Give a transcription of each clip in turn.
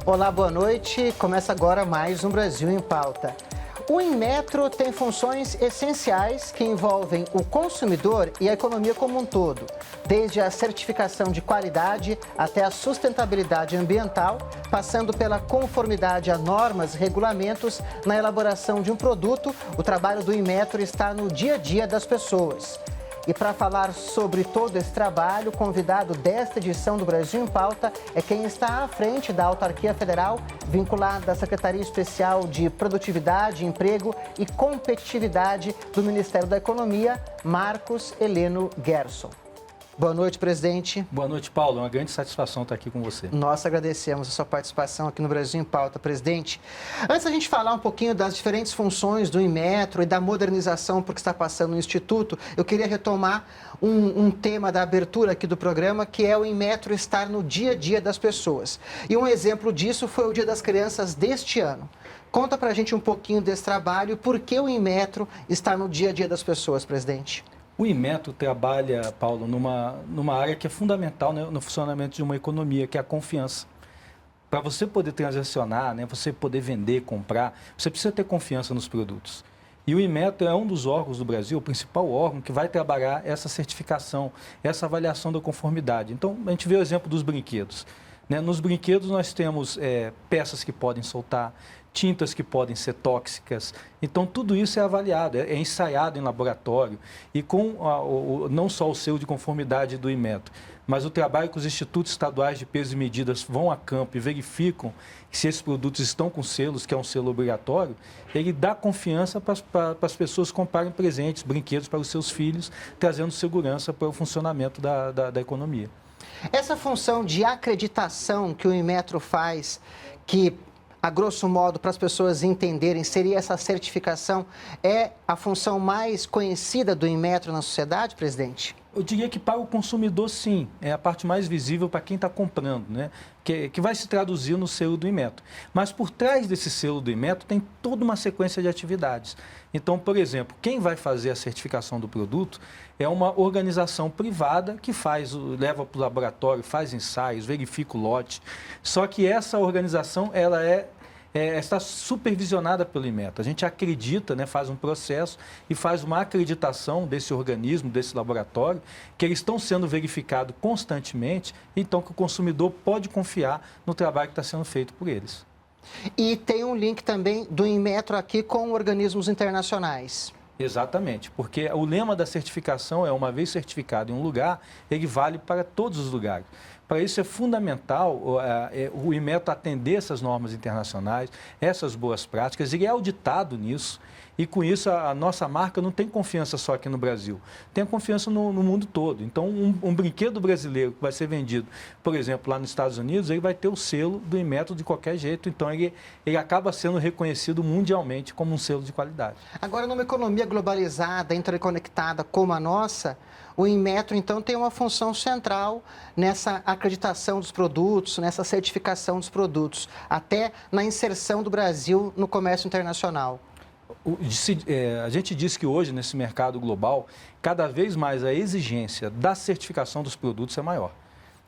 Olá, boa noite. Começa agora mais um Brasil em Pauta. O Inmetro tem funções essenciais que envolvem o consumidor e a economia como um todo, desde a certificação de qualidade até a sustentabilidade ambiental, passando pela conformidade a normas e regulamentos na elaboração de um produto. O trabalho do Inmetro está no dia a dia das pessoas. E para falar sobre todo esse trabalho, o convidado desta edição do Brasil em Pauta é quem está à frente da Autarquia Federal, vinculada à Secretaria Especial de Produtividade, Emprego e Competitividade do Ministério da Economia, Marcos Heleno Gerson. Boa noite, presidente. Boa noite, Paulo. É uma grande satisfação estar aqui com você. Nós agradecemos a sua participação aqui no Brasil em Pauta, presidente. Antes da gente falar um pouquinho das diferentes funções do Inmetro e da modernização por que está passando no Instituto, eu queria retomar um tema da abertura aqui do programa, que é o Inmetro estar no dia a dia das pessoas. E um exemplo disso foi o Dia das Crianças deste ano. Conta pra gente um pouquinho desse trabalho e por que o Inmetro está no dia a dia das pessoas, presidente. O Inmetro trabalha, Paulo, numa área que é fundamental, né, no funcionamento de uma economia, que é a confiança. Para você poder transacionar, né, você poder vender, comprar, você precisa ter confiança nos produtos. E o Inmetro é um dos órgãos do Brasil, o principal órgão que vai trabalhar essa certificação, essa avaliação da conformidade. Então, a gente vê o exemplo dos brinquedos. Né? Nos brinquedos nós temos peças que podem soltar, tintas que podem ser tóxicas. Então, tudo isso é avaliado, é ensaiado em laboratório e com não só o selo de conformidade do Inmetro, mas o trabalho que os institutos estaduais de peso e medidas vão a campo e verificam se esses produtos estão com selos, que é um selo obrigatório, ele dá confiança para as pessoas comprarem presentes, brinquedos para os seus filhos, trazendo segurança para o funcionamento da economia. Essa função de acreditação que o Inmetro faz, que a grosso modo, para as pessoas entenderem, seria essa certificação, é a função mais conhecida do Inmetro na sociedade, presidente? Eu diria que para o consumidor, sim, é a parte mais visível para quem está comprando, né? Que vai se traduzir no selo do Inmetro. Mas por trás desse selo do Inmetro tem toda uma sequência de atividades. Então, por exemplo, quem vai fazer a certificação do produto é uma organização privada que leva para o laboratório, faz ensaios, verifica o lote. Só que essa organização, ela está supervisionada pelo Inmetro. A gente acredita, né, faz um processo e faz uma acreditação desse organismo, desse laboratório, que eles estão sendo verificados constantemente, então que o consumidor pode confiar no trabalho que está sendo feito por eles. E tem um link também do Inmetro aqui com organismos internacionais. Exatamente, porque o lema da certificação é, uma vez certificado em um lugar, ele vale para todos os lugares. Para isso é fundamental o Inmetro atender essas normas internacionais, essas boas práticas, ele é auditado nisso. E com isso a nossa marca não tem confiança só aqui no Brasil, tem confiança no mundo todo. Então um brinquedo brasileiro que vai ser vendido, por exemplo, lá nos Estados Unidos, ele vai ter o selo do Inmetro de qualquer jeito. Então ele acaba sendo reconhecido mundialmente como um selo de qualidade. Agora, numa economia globalizada, interconectada como a nossa, o Inmetro, então, tem uma função central nessa acreditação dos produtos, nessa certificação dos produtos, até na inserção do Brasil no comércio internacional. A gente diz que hoje, nesse mercado global, cada vez mais a exigência da certificação dos produtos é maior.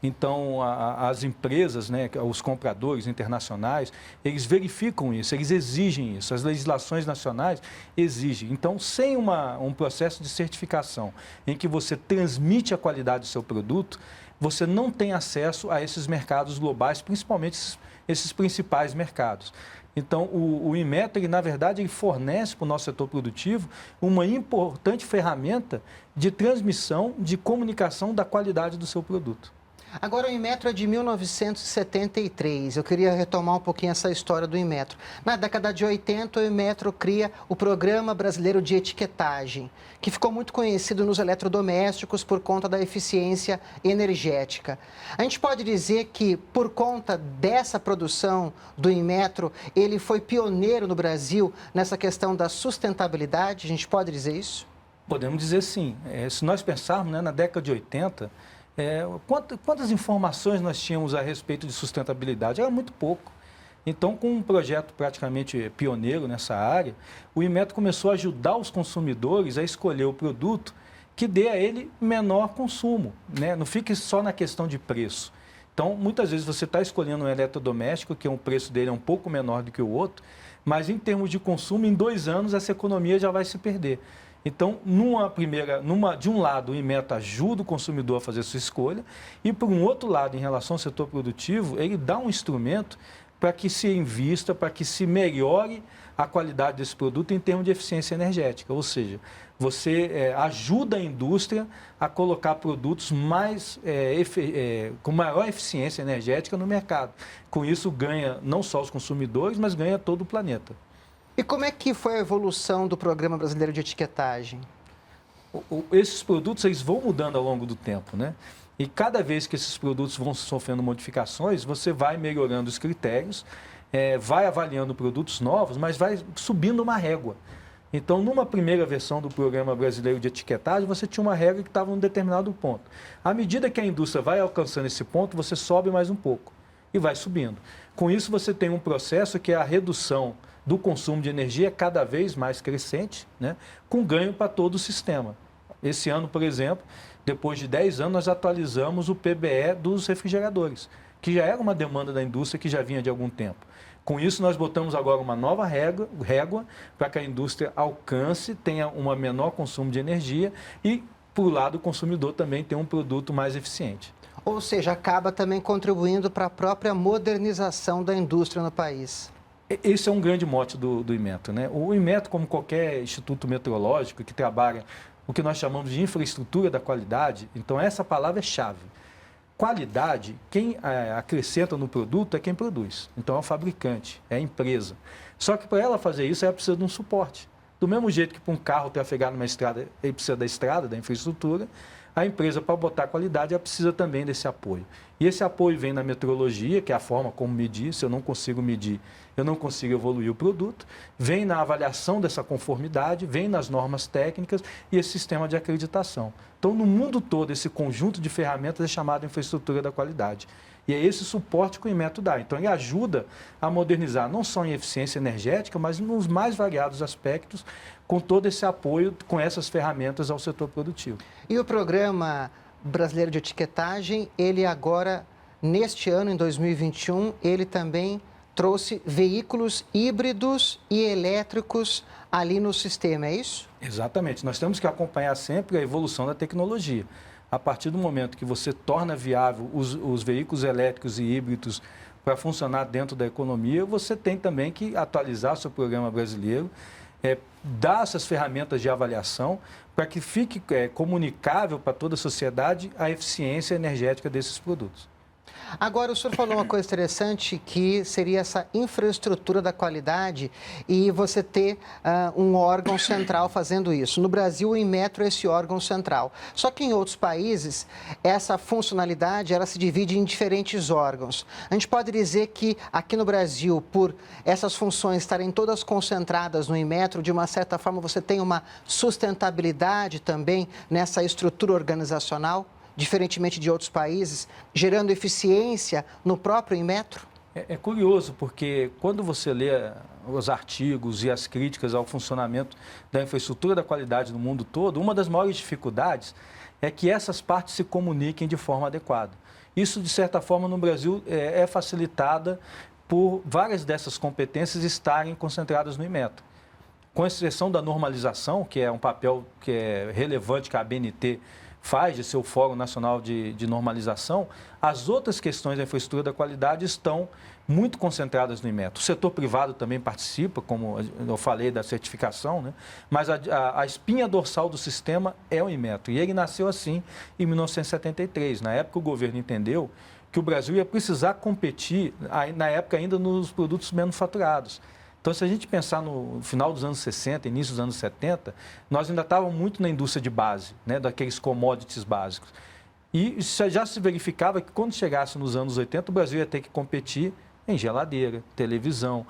Então, as empresas, né, os compradores internacionais, eles verificam isso, eles exigem isso, as legislações nacionais exigem. Então, sem um processo de certificação em que você transmite a qualidade do seu produto, você não tem acesso a esses mercados globais, principalmente esses principais mercados. Então, o Inmetro, na verdade, ele fornece para o nosso setor produtivo uma importante ferramenta de transmissão, de comunicação da qualidade do seu produto. Agora, o Inmetro é de 1973. Eu queria retomar um pouquinho essa história do Inmetro. Na década de 80, o Inmetro cria o Programa Brasileiro de Etiquetagem, que ficou muito conhecido nos eletrodomésticos por conta da eficiência energética. A gente pode dizer que, por conta dessa produção do Inmetro, ele foi pioneiro no Brasil nessa questão da sustentabilidade? A gente pode dizer isso? Podemos dizer sim. Se nós pensarmos, né, na década de 80, quantas informações nós tínhamos a respeito de sustentabilidade? Era muito pouco. Então, com um projeto praticamente pioneiro nessa área, o Inmetro começou a ajudar os consumidores a escolher o produto que dê a ele menor consumo, né? Não fique só na questão de preço. Então, muitas vezes você está escolhendo um eletrodoméstico que o preço dele é um pouco menor do que o outro, mas em termos de consumo, em 2 anos, essa economia já vai se perder. Então, de um lado, o Inmetro ajuda o consumidor a fazer a sua escolha e, por um outro lado, em relação ao setor produtivo, ele dá um instrumento para que se invista, para que se melhore a qualidade desse produto em termos de eficiência energética. Ou seja, você ajuda a indústria a colocar produtos com maior eficiência energética no mercado. Com isso, ganha não só os consumidores, mas ganha todo o planeta. E como é que foi a evolução do Programa Brasileiro de Etiquetagem? Esses produtos eles vão mudando ao longo do tempo, né? E cada vez que esses produtos vão sofrendo modificações, você vai melhorando os critérios, vai avaliando produtos novos, mas vai subindo uma régua. Então, numa primeira versão do Programa Brasileiro de Etiquetagem, você tinha uma regra que estava em um determinado ponto. À medida que a indústria vai alcançando esse ponto, você sobe mais um pouco e vai subindo. Com isso, você tem um processo que é a redução do consumo de energia cada vez mais crescente, né, com ganho para todo o sistema. Esse ano, por exemplo, depois de 10 anos, nós atualizamos o PBE dos refrigeradores, que já era uma demanda da indústria que já vinha de algum tempo. Com isso, nós botamos agora uma nova régua para que a indústria alcance, tenha um menor consumo de energia e, por lado, o consumidor também tenha um produto mais eficiente. Ou seja, acaba também contribuindo para a própria modernização da indústria no país. Esse é um grande mote do Inmetro, né? O Inmetro, como qualquer instituto meteorológico que trabalha o que nós chamamos de infraestrutura da qualidade, então essa palavra é chave. Qualidade, quem acrescenta no produto é quem produz. Então é o fabricante, é a empresa. Só que para ela fazer isso, ela precisa de um suporte. Do mesmo jeito que para um carro trafegar numa estrada, ele precisa da estrada, da infraestrutura, a empresa, para botar qualidade, ela precisa também desse apoio. E esse apoio vem na metrologia, que é a forma como medir. Se eu não consigo medir, eu não consigo evoluir o produto. Vem na avaliação dessa conformidade, vem nas normas técnicas e esse sistema de acreditação. Então, no mundo todo, esse conjunto de ferramentas é chamado infraestrutura da qualidade. E é esse suporte que o Inmetro dá. Então, ele ajuda a modernizar, não só em eficiência energética, mas nos mais variados aspectos, com todo esse apoio, com essas ferramentas ao setor produtivo. E o Programa Brasileiro de Etiquetagem, ele agora, neste ano, em 2021, ele também trouxe veículos híbridos e elétricos ali no sistema, é isso? Exatamente. Nós temos que acompanhar sempre a evolução da tecnologia. A partir do momento que você torna viável os veículos elétricos e híbridos para funcionar dentro da economia, você tem também que atualizar seu programa brasileiro, dar essas ferramentas de avaliação para que fique comunicável para toda a sociedade a eficiência energética desses produtos. Agora, o senhor falou uma coisa interessante, que seria essa infraestrutura da qualidade e você ter um órgão central fazendo isso. No Brasil, o Inmetro é esse órgão central. Só que em outros países, essa funcionalidade ela se divide em diferentes órgãos. A gente pode dizer que aqui no Brasil, por essas funções estarem todas concentradas no Inmetro, de uma certa forma você tem uma sustentabilidade também nessa estrutura organizacional? Diferentemente de outros países, gerando eficiência no próprio Inmetro? É curioso, porque quando você lê os artigos e as críticas ao funcionamento da infraestrutura da qualidade no mundo todo, uma das maiores dificuldades é que essas partes se comuniquem de forma adequada. Isso, de certa forma, no Brasil é facilitada por várias dessas competências estarem concentradas no Inmetro. Com exceção da normalização, que é um papel que é relevante que a ABNT faz de seu Fórum Nacional de Normalização, as outras questões da infraestrutura da qualidade estão muito concentradas no Inmetro. O setor privado também participa, como eu falei, da certificação, né? Mas a espinha dorsal do sistema é o Inmetro. E ele nasceu assim em 1973. Na época, o governo entendeu que o Brasil ia precisar competir, na época ainda, nos produtos manufaturados. Então, se a gente pensar no final dos anos 60, início dos anos 70, nós ainda estávamos muito na indústria de base, né, daqueles commodities básicos. E já se verificava que quando chegasse nos anos 80, o Brasil ia ter que competir em geladeira, televisão,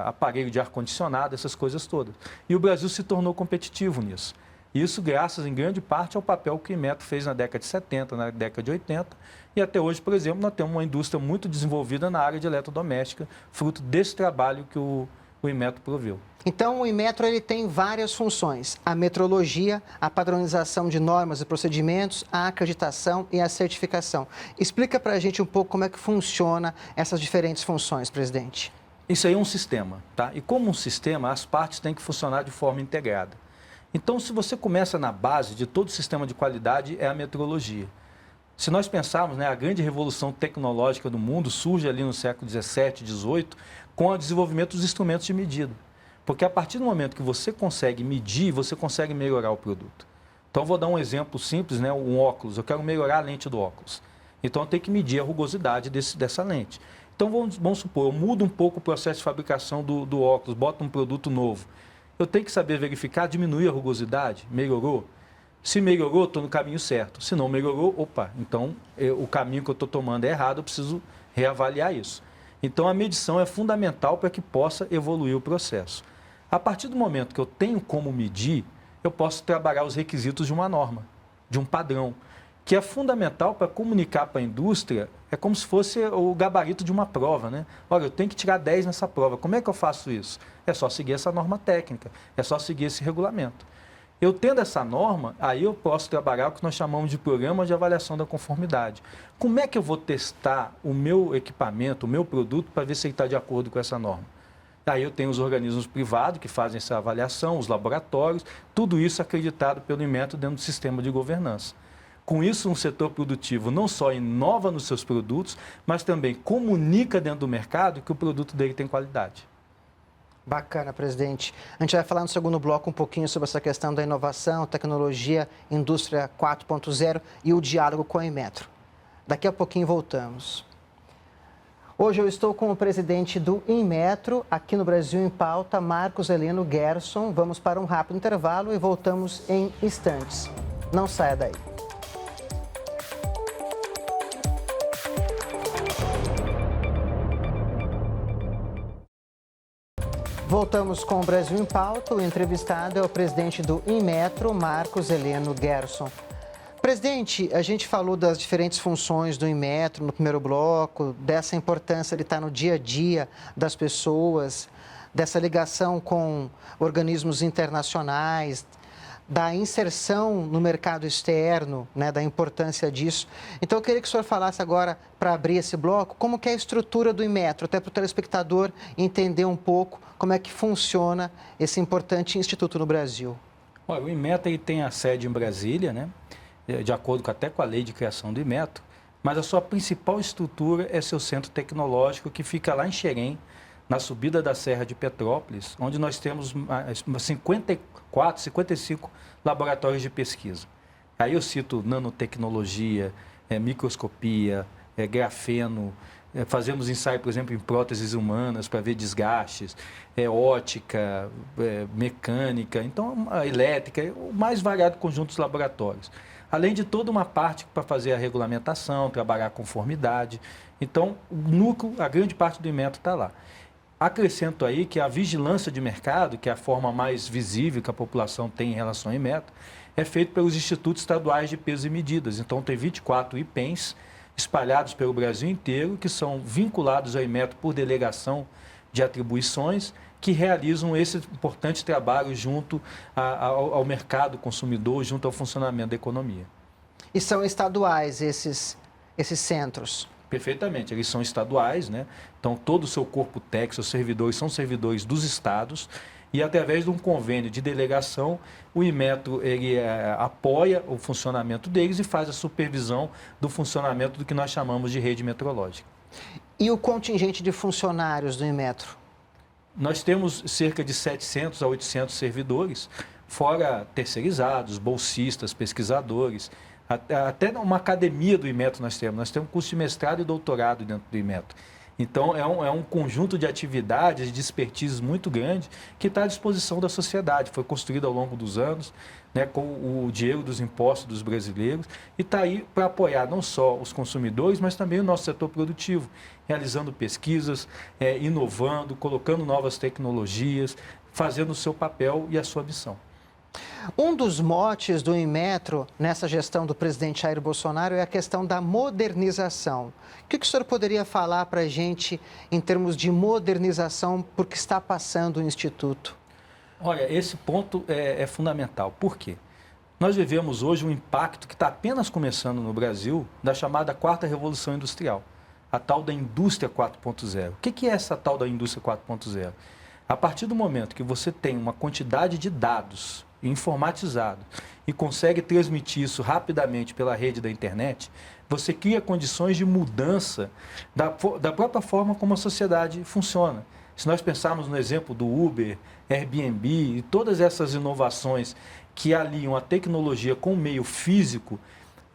aparelho de ar-condicionado, essas coisas todas. E o Brasil se tornou competitivo nisso. Isso graças, em grande parte, ao papel que o Inmetro fez na década de 70, na década de 80, E até hoje, por exemplo, nós temos uma indústria muito desenvolvida na área de eletrodoméstica, fruto desse trabalho que o Inmetro proveu. Então, o Inmetro ele tem várias funções: a metrologia, a padronização de normas e procedimentos, a acreditação e a certificação. Explica para a gente um pouco como é que funciona essas diferentes funções, presidente. Isso aí é um sistema, tá? E como um sistema, as partes têm que funcionar de forma integrada. Então, se você começa na base de todo o sistema de qualidade, é a metrologia. Se nós pensarmos, né, a grande revolução tecnológica do mundo surge ali no século XVII, XVIII, com o desenvolvimento dos instrumentos de medida. Porque a partir do momento que você consegue medir, você consegue melhorar o produto. Então, vou dar um exemplo simples, né? Um óculos. Eu quero melhorar a lente do óculos. Então, eu tenho que medir a rugosidade dessa lente. Então, vamos supor, eu mudo um pouco o processo de fabricação do óculos, boto um produto novo. Eu tenho que saber verificar, diminuir a rugosidade, melhorou? Se melhorou, estou no caminho certo. Se não melhorou, opa, então o caminho que eu estou tomando é errado, eu preciso reavaliar isso. Então, a medição é fundamental para que possa evoluir o processo. A partir do momento que eu tenho como medir, eu posso trabalhar os requisitos de uma norma, de um padrão, que é fundamental para comunicar para a indústria, é como se fosse o gabarito de uma prova, né? Olha, eu tenho que tirar 10 nessa prova, como é que eu faço isso? É só seguir essa norma técnica, é só seguir esse regulamento. Eu tendo essa norma, aí eu posso trabalhar o que nós chamamos de programa de avaliação da conformidade. Como é que eu vou testar o meu equipamento, o meu produto, para ver se ele está de acordo com essa norma? Aí eu tenho os organismos privados que fazem essa avaliação, os laboratórios, tudo isso acreditado pelo Inmetro dentro do sistema de governança. Com isso, um setor produtivo não só inova nos seus produtos, mas também comunica dentro do mercado que o produto dele tem qualidade. Bacana, presidente. A gente vai falar no segundo bloco um pouquinho sobre essa questão da inovação, tecnologia, indústria 4.0 e o diálogo com a Inmetro. Daqui a pouquinho voltamos. Hoje eu estou com o presidente do Inmetro, aqui no Brasil em Pauta, Marcos Heleno Gerson. Vamos para um rápido intervalo e voltamos em instantes. Não saia daí. Voltamos com o Brasil em Pauta. O entrevistado é o presidente do Inmetro, Marcos Heleno Gerson. Presidente, a gente falou das diferentes funções do Inmetro no primeiro bloco, dessa importância de estar no dia a dia das pessoas, dessa ligação com organismos internacionais, da inserção no mercado externo, né, da importância disso. Então, eu queria que o senhor falasse agora, para abrir esse bloco, como que é a estrutura do Inmetro, até para o telespectador entender um pouco como é que funciona esse importante instituto no Brasil. Olha, o Inmetro ele tem a sede em Brasília, né, de acordo até com a lei de criação do Inmetro, mas a sua principal estrutura é seu centro tecnológico, que fica lá em Xerém, na subida da Serra de Petrópolis, onde nós temos 54, 55 laboratórios de pesquisa. Aí eu cito nanotecnologia, microscopia, grafeno, fazemos ensaio, por exemplo, em próteses humanas para ver desgastes, ótica, mecânica, então elétrica, o mais variado conjunto de laboratórios. Além de toda uma parte para fazer a regulamentação, trabalhar a conformidade. Então, o núcleo, a grande parte do Inmetro está lá. Acrescento aí que a vigilância de mercado, que é a forma mais visível que a população tem em relação ao Inmetro, é feita pelos institutos estaduais de pesos e medidas. Então, tem 24 IPENs espalhados pelo Brasil inteiro, que são vinculados ao Inmetro por delegação de atribuições, que realizam esse importante trabalho junto ao mercado consumidor, junto ao funcionamento da economia. E são estaduais esses centros? Perfeitamente, eles são estaduais, né? Então todo o seu corpo técnico, seus servidores são servidores dos estados e através de um convênio de delegação, o Inmetro ele apoia o funcionamento deles e faz a supervisão do funcionamento do que nós chamamos de rede metrológica. E o contingente de funcionários do Inmetro? Nós temos cerca de 700 a 800 servidores, fora terceirizados, bolsistas, pesquisadores. Até uma academia do Inmetro nós temos curso de mestrado e doutorado dentro do Inmetro. Então, é um conjunto de atividades, de expertise muito grande, que está à disposição da sociedade. Foi construído ao longo dos anos, né, com o dinheiro dos impostos dos brasileiros, e está aí para apoiar não só os consumidores, mas também o nosso setor produtivo, realizando pesquisas, inovando, colocando novas tecnologias, fazendo o seu papel e a sua missão. Um dos motes do Inmetro nessa gestão do presidente Jair Bolsonaro é a questão da modernização. O que o senhor poderia falar para a gente em termos de modernização por que está passando o Instituto? Olha, esse ponto é fundamental. Por quê? Nós vivemos hoje um impacto que está apenas começando no Brasil da chamada quarta revolução industrial, a tal da indústria 4.0. O que é essa tal da indústria 4.0? A partir do momento que você tem uma quantidade de dados informatizado e consegue transmitir isso rapidamente pela rede da internet, você cria condições de mudança da própria forma como a sociedade funciona. Se nós pensarmos no exemplo do Uber, Airbnb e todas essas inovações que aliam a tecnologia com o meio físico,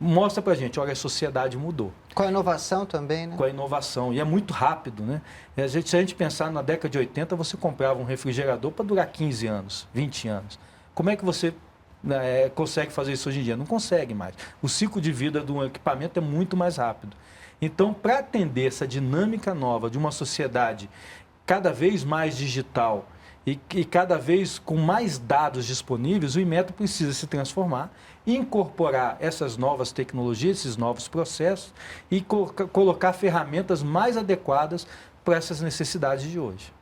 mostra para a gente, olha, a sociedade mudou. Com a inovação também, né? Com a inovação. E é muito rápido, né? Se a gente pensar na década de 80, você comprava um refrigerador para durar 15 anos, 20 anos. Como é que você consegue fazer isso hoje em dia? Não consegue mais. O ciclo de vida do equipamento é muito mais rápido. Então, para atender essa dinâmica nova de uma sociedade cada vez mais digital e cada vez com mais dados disponíveis, o Inmetro precisa se transformar, incorporar essas novas tecnologias, esses novos processos e colocar ferramentas mais adequadas para essas necessidades de hoje.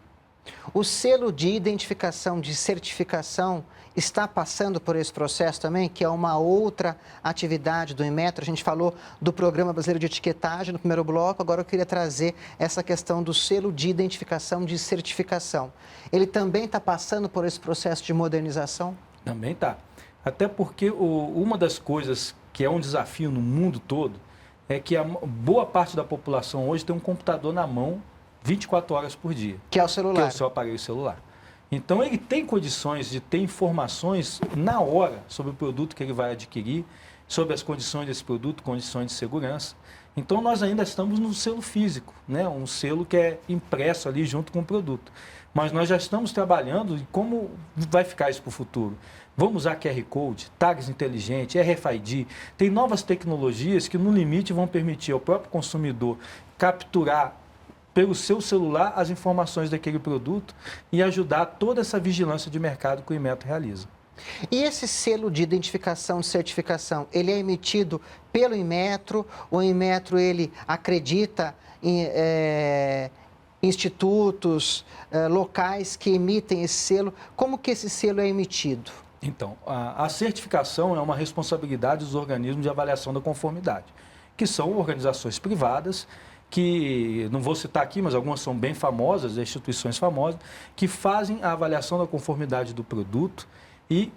O selo de identificação, de certificação, está passando por esse processo também, que é uma outra atividade do Inmetro. A gente falou do Programa Brasileiro de Etiquetagem no primeiro bloco, agora eu queria trazer essa questão do selo de identificação, de certificação. Ele também está passando por esse processo de modernização? Também está. Até porque uma das coisas que é um desafio no mundo todo é que a boa parte da população hoje tem um computador na mão 24 horas por dia. Que é o celular. Que é o seu aparelho celular. Então, ele tem condições de ter informações na hora sobre o produto que ele vai adquirir, sobre as condições desse produto, condições de segurança. Então, nós ainda estamos no selo físico, né? Um selo que é impresso ali junto com o produto. Mas nós já estamos trabalhando em como vai ficar isso para o futuro. Vamos usar QR Code, tags inteligentes, RFID. Tem novas tecnologias que, no limite, vão permitir ao próprio consumidor capturar pelo seu celular as informações daquele produto e ajudar toda essa vigilância de mercado que o Inmetro realiza. E esse selo de identificação, de certificação, ele é emitido pelo Inmetro? O Inmetro, ele acredita em institutos, locais que emitem esse selo? Como que esse selo é emitido? Então, a certificação é uma responsabilidade dos organismos de avaliação da conformidade, que são organizações privadas que, não vou citar aqui, mas algumas são bem famosas, instituições famosas, que fazem a avaliação da conformidade do produto e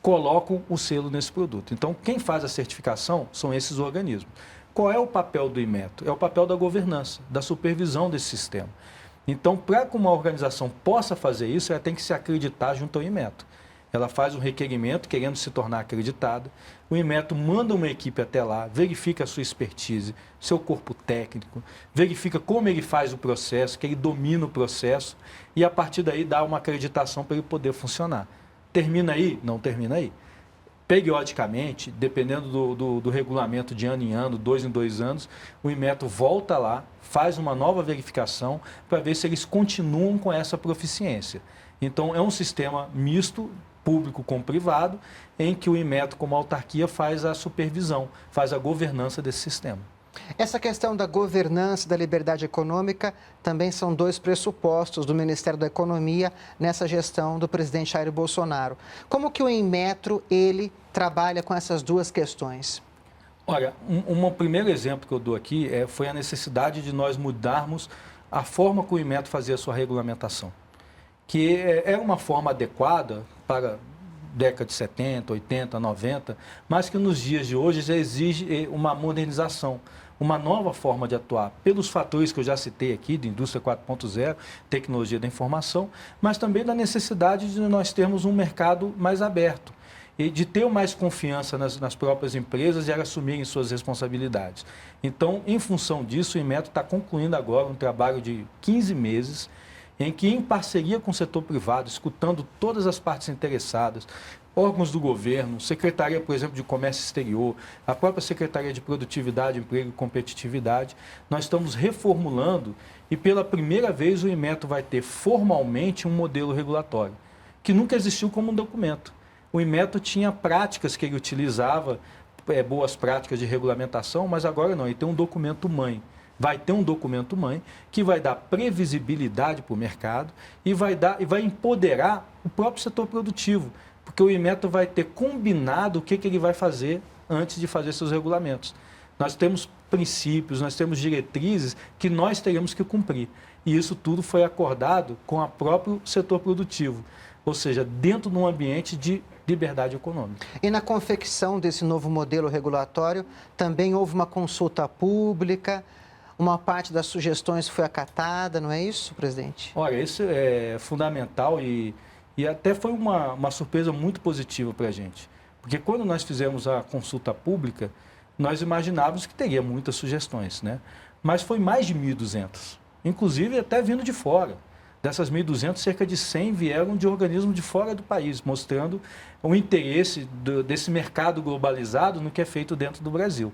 colocam o selo nesse produto. Então, quem faz a certificação são esses organismos. Qual é o papel do Inmetro? É o papel da governança, da supervisão desse sistema. Então, para que uma organização possa fazer isso, ela tem que se acreditar junto ao Inmetro. Ela faz um requerimento querendo se tornar acreditada. O Inmetro manda uma equipe até lá, verifica a sua expertise, seu corpo técnico, verifica como ele faz o processo, que ele domina o processo e a partir daí dá uma acreditação para ele poder funcionar. Termina aí? Não termina aí. Periodicamente, dependendo do regulamento de ano em ano, 2 em 2 anos, o Inmetro volta lá, faz uma nova verificação para ver se eles continuam com essa proficiência. Então, é um sistema misto, público com privado, em que o Inmetro, como autarquia, faz a supervisão, faz a governança desse sistema. Essa questão da governança, da liberdade econômica, também são dois pressupostos do Ministério da Economia nessa gestão do presidente Jair Bolsonaro. Como que o Inmetro, ele trabalha com essas duas questões? Olha, um primeiro exemplo que eu dou aqui foi a necessidade de nós mudarmos a forma que o Inmetro fazia a sua regulamentação, que é uma forma adequada para década de 70, 80, 90, mas que nos dias de hoje já exige uma modernização, uma nova forma de atuar, pelos fatores que eu já citei aqui, de indústria 4.0, tecnologia da informação, mas também da necessidade de nós termos um mercado mais aberto e de ter mais confiança nas próprias empresas e elas assumirem suas responsabilidades. Então, em função disso, o Inmetro está concluindo agora um trabalho de 15 meses, em que, em parceria com o setor privado, escutando todas as partes interessadas, órgãos do governo, Secretaria, por exemplo, de Comércio Exterior, a própria Secretaria de Produtividade, Emprego e Competitividade, nós estamos reformulando e, pela primeira vez, o Inmetro vai ter formalmente um modelo regulatório, que nunca existiu como um documento. o Inmetro tinha práticas que ele utilizava, boas práticas de regulamentação, mas agora não, ele tem um documento-mãe. Vai ter um documento-mãe que vai dar previsibilidade para o mercado e vai empoderar o próprio setor produtivo, porque o Inmetro vai ter combinado o que ele vai fazer antes de fazer seus regulamentos. Nós temos princípios, nós temos diretrizes que nós teremos que cumprir. E isso tudo foi acordado com o próprio setor produtivo, ou seja, dentro de um ambiente de liberdade econômica. E na confecção desse novo modelo regulatório, também houve uma consulta pública, uma parte das sugestões foi acatada, não é isso, presidente? Olha, isso é fundamental e até foi uma surpresa muito positiva para a gente. Porque quando nós fizemos a consulta pública, nós imaginávamos que teria muitas sugestões, né? Mas foi mais de 1.200, inclusive até vindo de fora. Dessas 1.200, cerca de 100 vieram de organismos de fora do país, mostrando o interesse desse mercado globalizado no que é feito dentro do Brasil.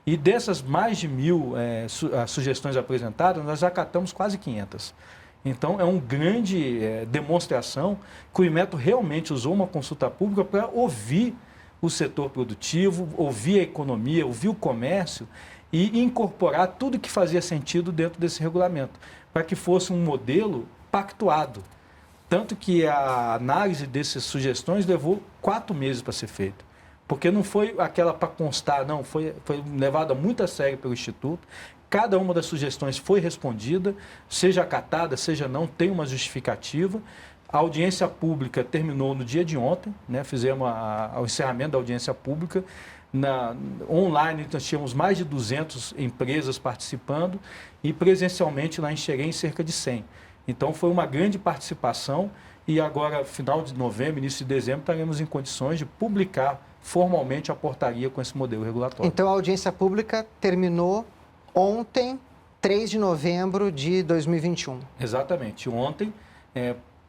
E dessas mais de 1.000 sugestões apresentadas, nós acatamos quase 500. Então, é uma grande demonstração que o Inmetro realmente usou uma consulta pública para ouvir o setor produtivo, ouvir a economia, ouvir o comércio e incorporar tudo que fazia sentido dentro desse regulamento, para que fosse um modelo pactuado. Tanto que a análise dessas sugestões levou 4 meses para ser feita. Porque não foi aquela para constar, não, foi levada muito a sério pelo Instituto. Cada uma das sugestões foi respondida, seja acatada, seja não, tem uma justificativa. A audiência pública terminou no dia de ontem, né? Fizemos o encerramento da audiência pública. Online nós tínhamos mais de 200 empresas participando e presencialmente lá em Xerém cerca de 100. Então foi uma grande participação e agora, final de novembro, início de dezembro, estaremos em condições de publicar formalmente a portaria com esse modelo regulatório. Então a audiência pública terminou ontem, 3 de novembro de 2021. Exatamente. Ontem,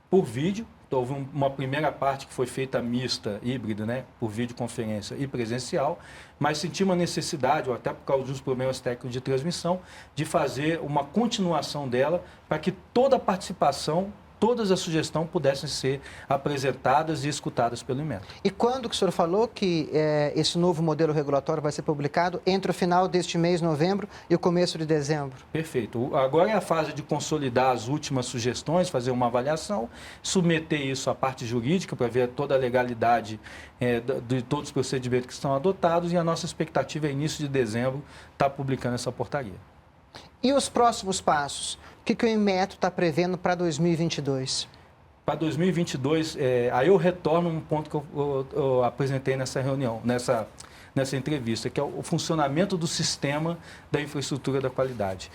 por vídeo, houve uma primeira parte que foi feita mista, híbrida, né, por videoconferência e presencial, mas sentimos a necessidade, ou até por causa dos problemas técnicos de transmissão, de fazer uma continuação dela para que toda a participação, todas as sugestões pudessem ser apresentadas e escutadas pelo Inmetro. E quando que o senhor falou que esse novo modelo regulatório vai ser publicado? Entre o final deste mês, novembro, e o começo de dezembro? Perfeito. Agora é a fase de consolidar as últimas sugestões, fazer uma avaliação, submeter isso à parte jurídica para ver toda a legalidade de todos os procedimentos que estão adotados e a nossa expectativa é início de dezembro estar publicando essa portaria. E os próximos passos? O que o Inmetro está prevendo para 2022? Para 2022, aí eu retorno um ponto que eu apresentei nessa reunião, nessa entrevista, que é o funcionamento do sistema da infraestrutura da qualidade.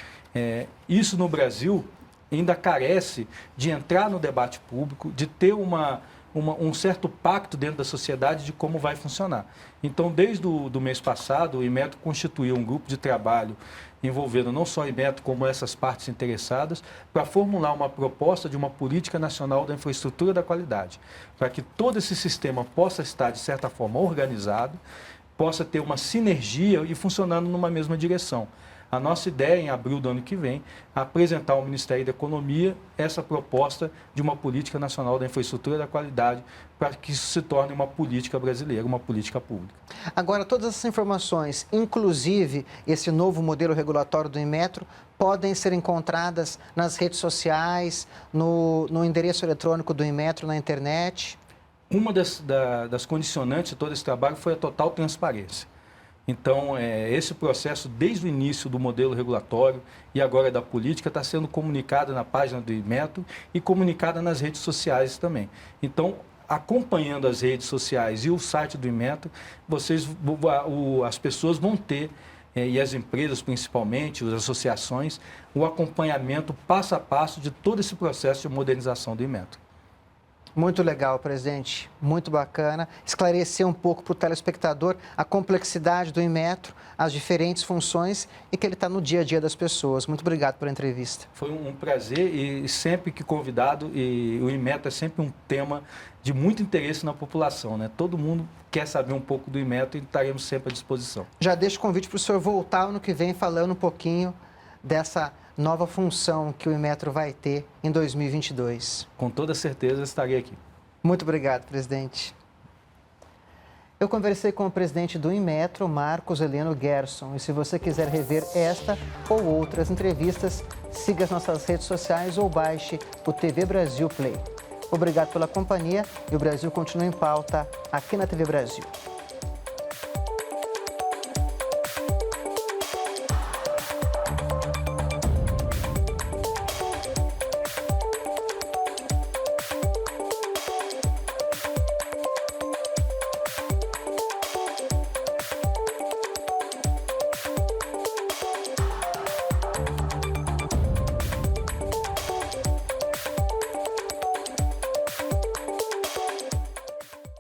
Isso no Brasil ainda carece de entrar no debate público, de ter um certo pacto dentro da sociedade de como vai funcionar. Então, desde o mês passado, o Inmetro constituiu um grupo de trabalho envolvendo não só o Inmetro, como essas partes interessadas, para formular uma proposta de uma política nacional da infraestrutura da qualidade, para que todo esse sistema possa estar, de certa forma, organizado, possa ter uma sinergia e funcionando numa mesma direção. A nossa ideia, em abril do ano que vem, é apresentar ao Ministério da Economia essa proposta de uma política nacional da infraestrutura da qualidade para que isso se torne uma política brasileira, uma política pública. Agora, todas essas informações, inclusive esse novo modelo regulatório do Inmetro, podem ser encontradas nas redes sociais, no endereço eletrônico do Inmetro, na internet? Uma das condicionantes de todo esse trabalho foi a total transparência. Então, esse processo, desde o início do modelo regulatório e agora da política, está sendo comunicado na página do Inmetro e comunicada nas redes sociais também. Então, acompanhando as redes sociais e o site do Inmetro, as pessoas vão ter, e as empresas principalmente, as associações, o acompanhamento passo a passo de todo esse processo de modernização do Inmetro. Muito legal, presidente. Muito bacana. Esclarecer um pouco para o telespectador a complexidade do Inmetro, as diferentes funções e que ele está no dia a dia das pessoas. Muito obrigado pela entrevista. Foi um prazer e sempre que convidado, e o Inmetro é sempre um tema de muito interesse na população, né? Todo mundo quer saber um pouco do Inmetro e estaremos sempre à disposição. Já deixo o convite para o senhor voltar ano que vem falando um pouquinho dessa nova função que o Inmetro vai ter em 2022. Com toda certeza estarei aqui. Muito obrigado, presidente. Eu conversei com o presidente do Inmetro, Marcos Heleno Gerson. E se você quiser rever esta ou outras entrevistas, siga as nossas redes sociais ou baixe o TV Brasil Play. Obrigado pela companhia e o Brasil continua em pauta aqui na TV Brasil.